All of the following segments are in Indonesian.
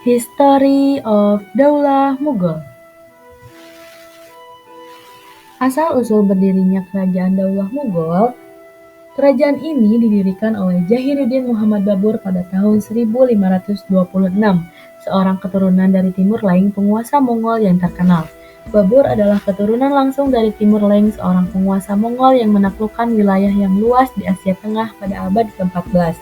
History of Daulah Mughal. Asal-usul berdirinya Kerajaan Daulah Mughal, kerajaan ini didirikan oleh Jahiruddin Muhammad Babur pada tahun 1526, seorang keturunan dari Timur Leng, penguasa Mongol yang terkenal. Babur adalah keturunan langsung dari Timur Leng, seorang penguasa Mongol yang menaklukkan wilayah yang luas di Asia Tengah pada abad ke-14.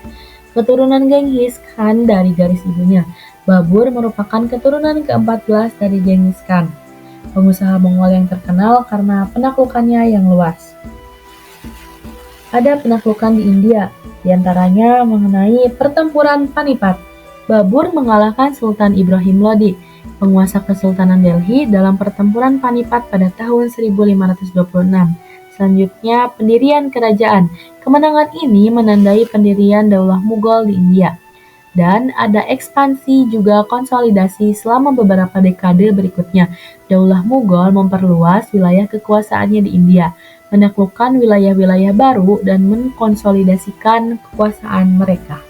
Keturunan Genghis Khan dari garis ibunya. Babur merupakan keturunan ke-14 dari Genghis Khan, pengusaha Mongol yang terkenal karena penaklukannya yang luas. Ada penaklukan di India, diantaranya mengenai pertempuran Panipat. Babur mengalahkan Sultan Ibrahim Lodi, penguasa Kesultanan Delhi dalam pertempuran Panipat pada tahun 1526. Selanjutnya, pendirian kerajaan. Kemenangan ini menandai pendirian Daulah Mughal di India. Dan ada ekspansi juga konsolidasi selama beberapa dekade berikutnya. Daulah Mughal memperluas wilayah kekuasaannya di India, menaklukkan wilayah-wilayah baru dan mengkonsolidasikan kekuasaan mereka.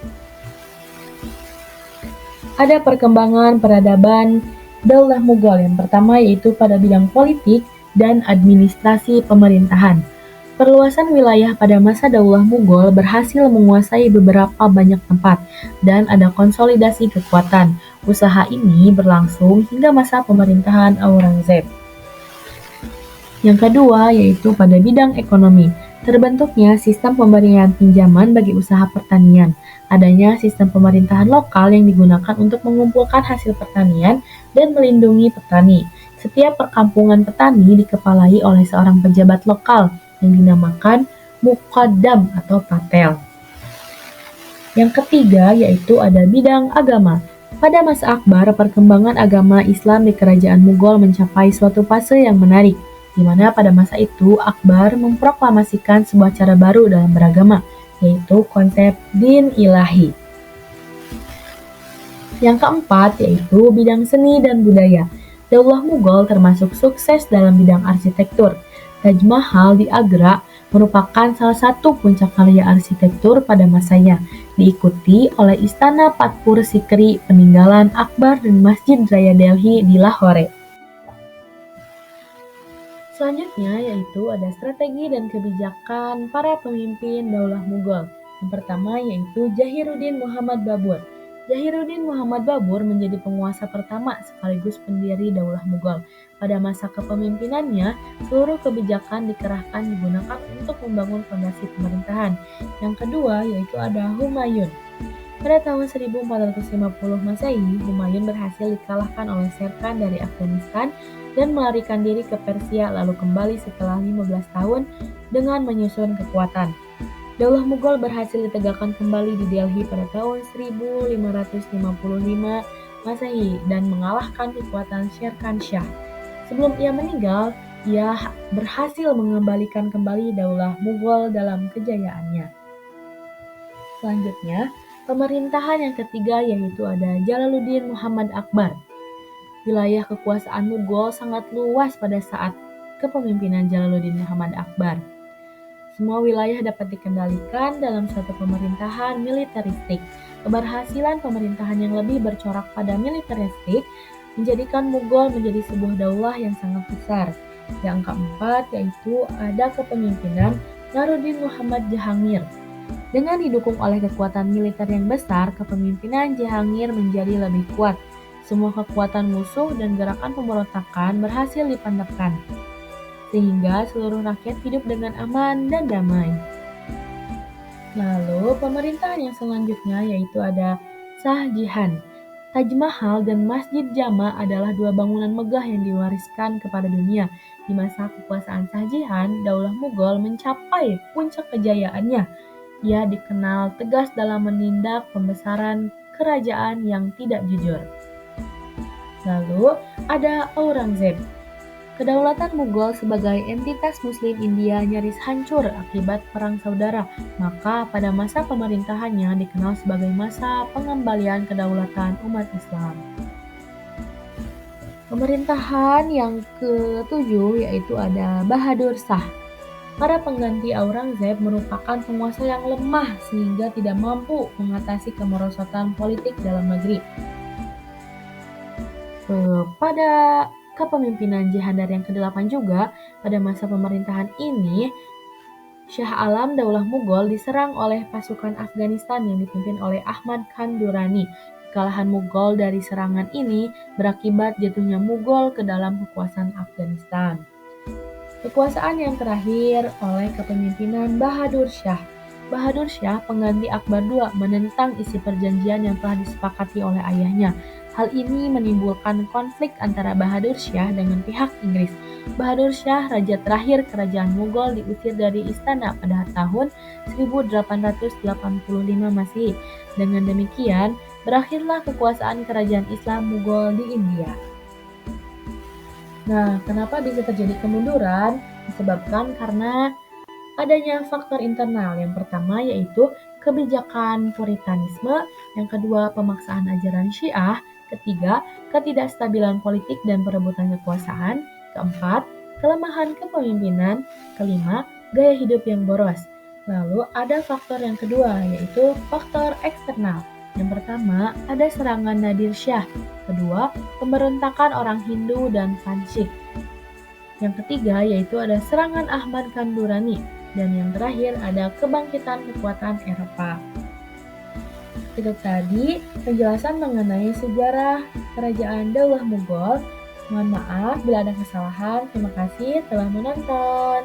Ada perkembangan peradaban Daulah Mughal. Yang pertama yaitu pada bidang politik dan administrasi pemerintahan. Perluasan wilayah pada masa Daulah Mughal berhasil menguasai beberapa banyak tempat dan ada konsolidasi kekuatan. Usaha ini berlangsung hingga masa pemerintahan Aurangzeb. Yang kedua yaitu pada bidang ekonomi. Terbentuknya sistem pemberian pinjaman bagi usaha pertanian. Adanya sistem pemerintahan lokal yang digunakan untuk mengumpulkan hasil pertanian dan melindungi petani. Setiap perkampungan petani dikepalai oleh seorang pejabat lokal yang dinamakan Muqaddam atau Patel. Yang ketiga yaitu ada bidang agama. Pada masa Akbar, perkembangan agama Islam di kerajaan Mughal mencapai suatu fase yang menarik, di mana pada masa itu Akbar memproklamasikan sebuah cara baru dalam beragama, yaitu konsep din ilahi. Yang keempat yaitu bidang seni dan budaya. Daulah Mughal termasuk sukses dalam bidang arsitektur. Taj Mahal di Agra merupakan salah satu puncak karya arsitektur pada masanya, diikuti oleh Istana Fatpur Sikri peninggalan Akbar dan Masjid Raya Delhi di Lahore. Selanjutnya yaitu ada strategi dan kebijakan para pemimpin Daulah Mughal. Yang pertama yaitu Jahiruddin Muhammad Babur. Jahiruddin Muhammad Babur menjadi penguasa pertama sekaligus pendiri Daulah Mughal. Pada masa kepemimpinannya, seluruh kebijakan dikerahkan digunakan untuk membangun fondasi pemerintahan. Yang kedua yaitu ada Humayun. Pada tahun 1450 Masehi, Humayun berhasil dikalahkan oleh Sher Khan dari Afghanistan dan melarikan diri ke Persia lalu kembali setelah 15 tahun dengan menyusun kekuatan. Daulah Mughal berhasil ditegakkan kembali di Delhi pada tahun 1555 Masehi dan mengalahkan kekuatan Sher Khan Shah. Sebelum ia meninggal, ia berhasil mengembalikan kembali Daulah Mughal dalam kejayaannya. Selanjutnya, pemerintahan yang ketiga yaitu ada Jalaluddin Muhammad Akbar. Wilayah kekuasaan Mughal sangat luas pada saat kepemimpinan Jalaluddin Muhammad Akbar. Semua wilayah dapat dikendalikan dalam suatu pemerintahan militeristik. Keberhasilan pemerintahan yang lebih bercorak pada militeristik menjadikan Mughal menjadi sebuah daulah yang sangat besar. Yang keempat yaitu ada kepemimpinan Naruddin Muhammad Jahangir. Dengan didukung oleh kekuatan militer yang besar, kepemimpinan Jahangir menjadi lebih kuat. Semua kekuatan musuh dan gerakan pemberontakan berhasil dipandapkan, sehingga seluruh rakyat hidup dengan aman dan damai. Lalu pemerintahan yang selanjutnya yaitu ada Shah Jahan. Taj Mahal dan Masjid Jama adalah dua bangunan megah yang diwariskan kepada dunia. Di masa kekuasaan Shah Jahan, Daulah Mughal mencapai puncak kejayaannya. Ia dikenal tegas dalam menindak pembesaran kerajaan yang tidak jujur. Lalu ada Aurangzeb. Kedaulatan Mughal sebagai entitas Muslim India nyaris hancur akibat perang saudara, maka pada masa pemerintahannya dikenal sebagai masa pengembalian kedaulatan umat Islam. Pemerintahan yang ketujuh yaitu ada Bahadur Shah. Para pengganti Aurangzeb merupakan penguasa yang lemah sehingga tidak mampu mengatasi kemerosotan politik dalam negeri. Pada kepemimpinan Jahandar yang ke-8 juga, pada masa pemerintahan ini, Shah Alam Daulah Mughal diserang oleh pasukan Afghanistan yang dipimpin oleh Ahmad Khan Durrani. Kekalahan Mughal dari serangan ini berakibat jatuhnya Mughal ke dalam kekuasaan Afghanistan. Kekuasaan yang terakhir oleh kepemimpinan Bahadur Shah. Bahadur Shah, pengganti Akbar II, menentang isi perjanjian yang telah disepakati oleh ayahnya. Hal ini menimbulkan konflik antara Bahadur Shah dengan pihak Inggris. Bahadur Shah, raja terakhir kerajaan Mughal, diusir dari istana pada tahun 1885 Masehi. Dengan demikian, berakhirlah kekuasaan kerajaan Islam Mughal di India. Nah, kenapa bisa terjadi kemunduran? Disebabkan karena adanya faktor internal. Yang pertama yaitu kebijakan Puritanisme, yang kedua pemaksaan ajaran Syiah, ketiga ketidakstabilan politik dan perebutan kekuasaan, keempat kelemahan kepemimpinan, kelima gaya hidup yang boros. Lalu ada faktor yang kedua yaitu faktor eksternal. Yang pertama ada serangan Nadir Shah, kedua pemberontakan orang Hindu dan Panjshir. Yang ketiga yaitu ada serangan Ahmad Khan Durrani, dan yang terakhir ada kebangkitan kekuatan Eropa. Itu tadi penjelasan mengenai sejarah kerajaan Daulah Mughal. Mohon maaf bila ada kesalahan. Terima kasih telah menonton.